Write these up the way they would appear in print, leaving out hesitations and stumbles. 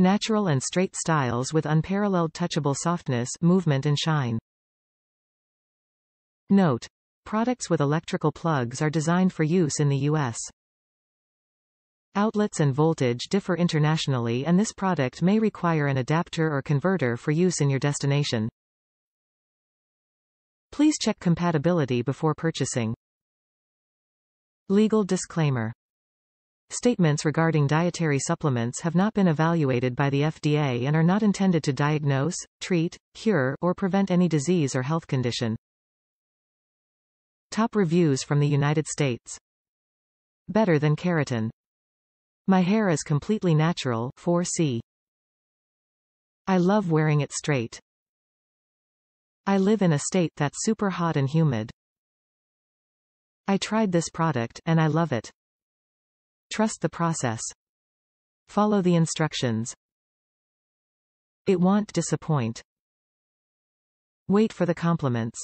Natural and straight styles with unparalleled touchable softness, movement and shine. Note: products with electrical plugs are designed for use in the U.S. Outlets and voltage differ internationally, and this product may require an adapter or converter for use in your destination. Please check compatibility before purchasing. Legal disclaimer. Statements regarding dietary supplements have not been evaluated by the FDA and are not intended to diagnose, treat, cure, or prevent any disease or health condition. Top reviews from the United States. Better than keratin. My hair is completely natural, 4C. I love wearing it straight. I live in a state that's super hot and humid. I tried this product, and I love it. Trust the process. Follow the instructions. It won't disappoint. Wait for the compliments.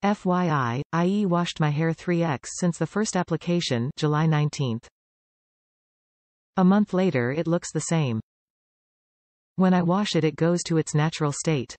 FYI, I washed my hair 3x since the first application, July 19th. A month later it looks the same. When I wash it, it goes to its natural state.